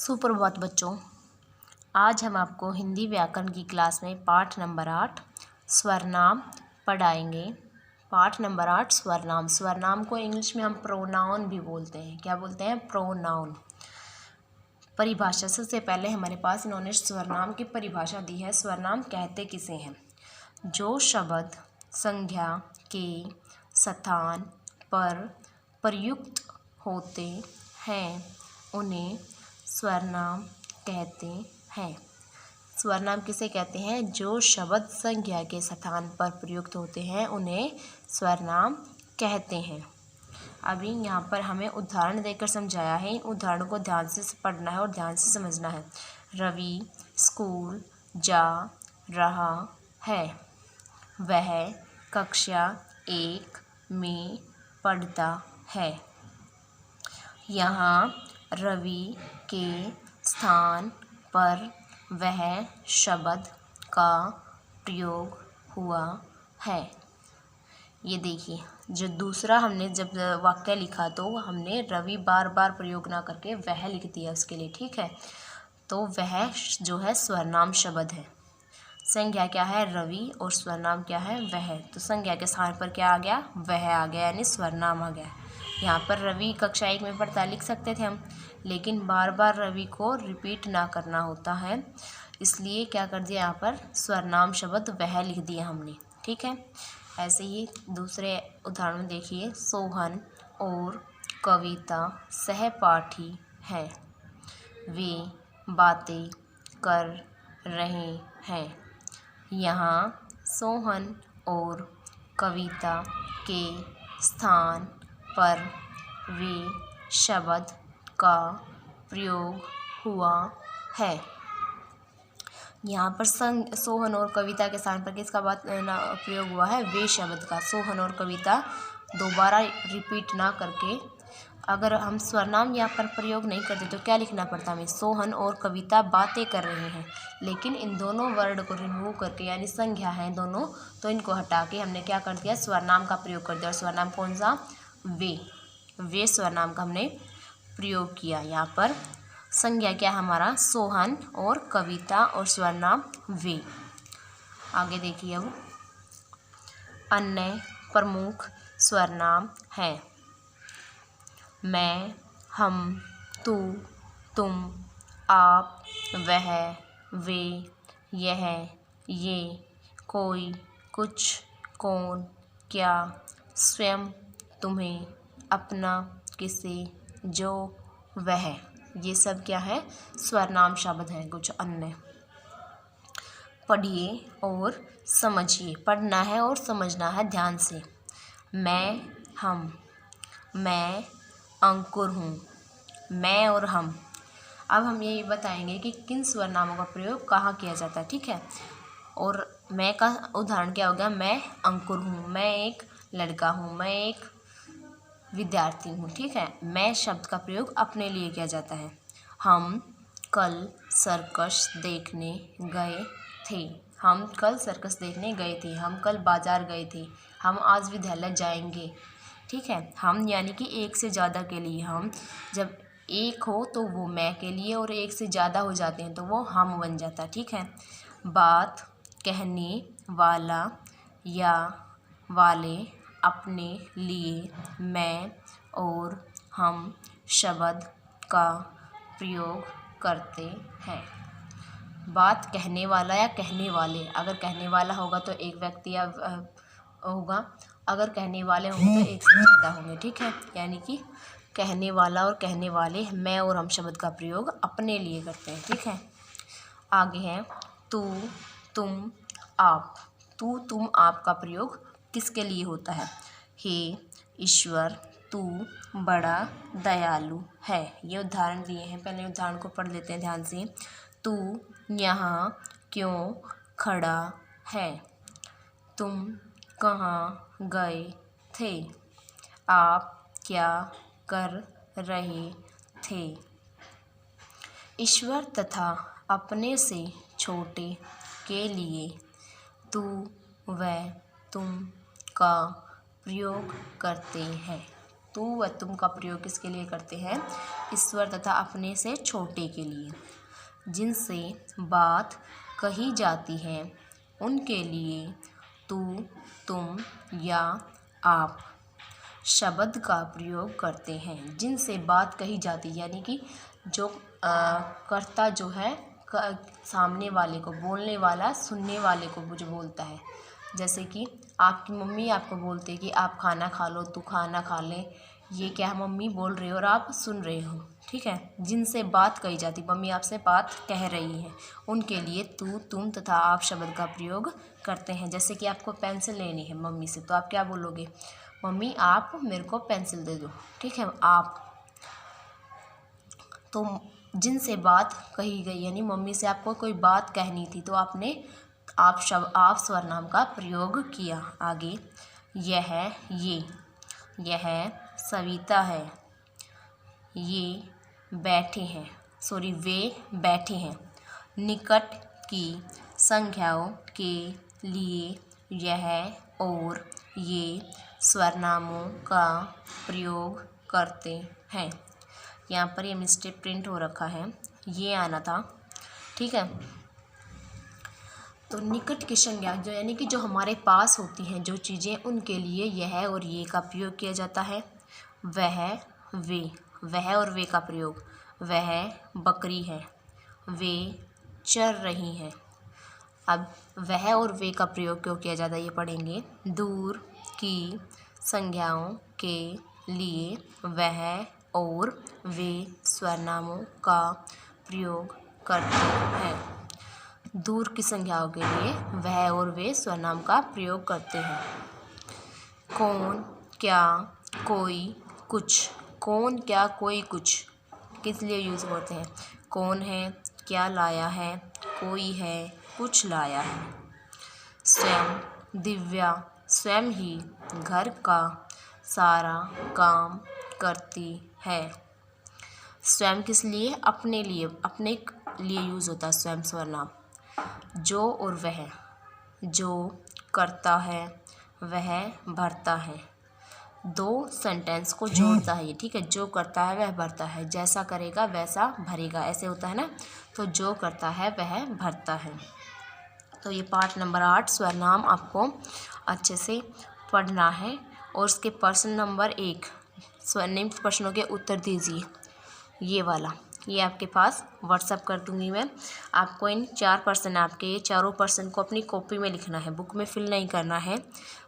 सुप्रभात बच्चों। आज हम आपको हिंदी व्याकरण की क्लास में पाठ नंबर 8 स्वरनाम पढ़ाएंगे। पाठ नंबर 8 स्वरनाम। स्वरनाम को इंग्लिश में हम प्रोनाउन भी बोलते हैं। क्या बोलते हैं? प्रोनाउन। परिभाषा। सबसे पहले हमारे पास इन्होंने स्वरनाम की परिभाषा दी है। स्वरनाम कहते किसे हैं? जो शब्द संज्ञा के स्थान पर प्रयुक्त होते हैं उन्हें स्वरनाम कहते हैं। स्वरनाम किसे कहते हैं? जो शब्द संज्ञा के स्थान पर प्रयुक्त होते हैं उन्हें स्वरनाम कहते हैं। अभी यहाँ पर हमें उदाहरण देकर समझाया है। इन उदाहरणों को ध्यान से पढ़ना है और ध्यान से समझना है। रवि स्कूल जा रहा है। वह कक्षा 1 में पढ़ता है। यहाँ रवि के स्थान पर वह शब्द का प्रयोग हुआ है। ये देखिए, जो दूसरा हमने जब वाक्य लिखा तो हमने रवि बार बार प्रयोग ना करके वह लिख दिया उसके लिए। ठीक है, तो वह जो है स्वरनाम शब्द है। संज्ञा क्या है? रवि। और स्वरनाम क्या है? वह। तो संज्ञा के स्थान पर क्या आ गया? वह आ गया, यानी स्वरनाम आ गया। यहाँ पर रवि कक्षा 1 में पढ़ता लिख सकते थे हम, लेकिन बार बार रवि को रिपीट ना करना होता है, इसलिए क्या कर दिया, यहाँ पर स्वरनाम शब्द वह लिख दिया हमने। ठीक है, ऐसे ही दूसरे उदाहरण देखिए। सोहन और कविता सहपाठी हैं। वे बातें कर रहे हैं। यहाँ सोहन और कविता के स्थान पर वे शब्द का प्रयोग हुआ है। यहाँ पर सोहन और कविता के स्थान पर किसका प्रयोग हुआ है? वे शब्द का। सोहन और कविता दोबारा रिपीट ना करके, अगर हम स्वरनाम यहाँ पर प्रयोग नहीं करते तो क्या लिखना पड़ता हमें? सोहन और कविता बातें कर रहे हैं। लेकिन इन दोनों वर्ड को रिमूव करके, यानी संज्ञा है दोनों, तो इनको हटा के हमने क्या कर दिया? स्वरनाम का प्रयोग कर दिया। और स्वरनाम कौन सा? वे स्वरनाम का हमने प्रयोग किया। यहाँ पर संज्ञा क्या हमारा? सोहन और कविता, और स्वरनाम वे। आगे देखिए अब अन्य प्रमुख स्वरनाम हैं। मैं, हम, तू, तुम, आप, वह, वे, यह, ये, कोई, कुछ, कौन, क्या, स्वयं, तुम्हें, अपना, किसे, जो, वह। ये सब क्या है? स्वरनाम शब्द हैं कुछ अन्य। पढ़िए और समझिए। पढ़ना है और समझना है ध्यान से। मैं, हम। मैं अंकुर हूँ। मैं और हम। अब हम ये बताएंगे कि किन स्वरनामों का प्रयोग कहाँ किया जाता है। ठीक है, और मैं का उदाहरण क्या हो गया? मैं अंकुर हूँ, मैं एक लड़का हूँ, मैं एक विद्यार्थी हूँ। ठीक है, मैं शब्द का प्रयोग अपने लिए किया जाता है। हम कल सर्कस देखने गए थे। हम कल सर्कस देखने गए थे। हम कल बाजार गए थे। हम आज विद्यालय जाएंगे। ठीक है, हम यानी कि एक से ज़्यादा के लिए। हम जब एक हो तो वो मैं के लिए, और एक से ज़्यादा हो जाते हैं तो वो हम बन जाता है। ठीक है, बात कहने वाला या वाले अपने लिए मैं और हम शब्द का प्रयोग करते हैं। बात कहने वाला या कहने वाले। अगर कहने वाला होगा तो एक व्यक्ति या होगा, अगर कहने वाले होंगे तो एक से ज़्यादा होंगे। ठीक है, यानी कि कहने वाला और कहने वाले, मैं और हम शब्द का प्रयोग अपने लिए करते हैं। ठीक है, आगे है तू, तुम, आप। तू, तुम, आप का प्रयोग किसके लिए होता है? हे ईश्वर, तू बड़ा दयालु है। ये उदाहरण दिए हैं, पहले उदाहरण को पढ़ लेते हैं ध्यान से। तू यहाँ क्यों खड़ा है? तुम कहाँ गए थे? आप क्या कर रहे थे? ईश्वर तथा अपने से छोटे के लिए तू व तुम का प्रयोग करते हैं। तू व तुम का प्रयोग किसके लिए करते हैं? ईश्वर तथा अपने से छोटे के लिए। जिनसे बात कही जाती है उनके लिए तू, तुम या आप शब्द का प्रयोग करते हैं। जिनसे बात कही जाती यानी कि जो कर्ता जो है सामने वाले को, बोलने वाला सुनने वाले को जो बोलता है। जैसे कि आपकी मम्मी आपको बोलते हैं कि आप खाना खा लो, तू खाना खा ले। ये क्या है, मम्मी बोल रही हो और आप सुन रहे हो, ठीक है। जिनसे बात कही जाती, मम्मी आपसे बात कह रही है, उनके लिए तू, तुम तथा आप शब्द का प्रयोग करते हैं। जैसे कि आपको पेंसिल लेनी है मम्मी से, तो आप क्या बोलोगे? मम्मी आप मेरे को पेंसिल दे दो, ठीक है। आप तो जिनसे बात कही गई यानी मम्मी से आपको कोई बात कहनी थी तो आपने आप स्वर नाम का प्रयोग किया। आगे यह सविता है, ये बैठे हैं, वे बैठे हैं। निकट की संख्याओं के लिए यह और ये स्वरनामों का प्रयोग करते हैं। यहाँ पर ये मिस्टेक प्रिंट हो रखा है, ये आना था, ठीक है। तो निकट की संज्ञा जो यानी कि जो हमारे पास होती हैं जो चीज़ें, उनके लिए यह और ये का प्रयोग किया जाता है। वह और वे का प्रयोग, वह बकरी है, वे चर रही हैं। अब वह और वे का प्रयोग क्यों किया जाता है ये पढ़ेंगे। दूर की संज्ञाओं के लिए वह और वे स्वरनामों का प्रयोग करते हैं। दूर की संज्ञाओं के लिए वह और वे स्वरनाम का प्रयोग करते हैं। कौन, क्या, कोई, कुछ। कौन, क्या, कोई, कुछ किस लिए यूज़ होते हैं? कौन है, क्या लाया है, कोई है, कुछ लाया है। स्वयं, दिव्या स्वयं ही घर का सारा काम करती है। स्वयं किस लिए? अपने लिए यूज़ होता है स्वयं स्वरनाम। जो और वह, जो करता है वह भरता है। दो सेंटेंस को जोड़ता है ये, ठीक है। जो करता है वह भरता है, जैसा करेगा वैसा भरेगा, ऐसे होता है ना। तो जो करता है वह भरता है। तो ये पार्ट नंबर 8 स्वरनाम आपको अच्छे से पढ़ना है। और इसके प्रश्न नंबर 1 निम्न प्रश्नों के उत्तर दीजिए, ये वाला, ये आपके पास व्हाट्सअप कर दूंगी मैं। आपको इन 4 प्रश्न, आपके ये चारों प्रश्न को अपनी कॉपी में लिखना है, बुक में फिल नहीं करना है।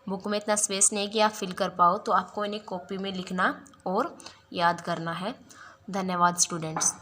बुक में इतना स्पेस नहीं है कि आप फिल कर पाओ, तो आपको इन्हें कॉपी में लिखना और याद करना है। धन्यवाद स्टूडेंट्स।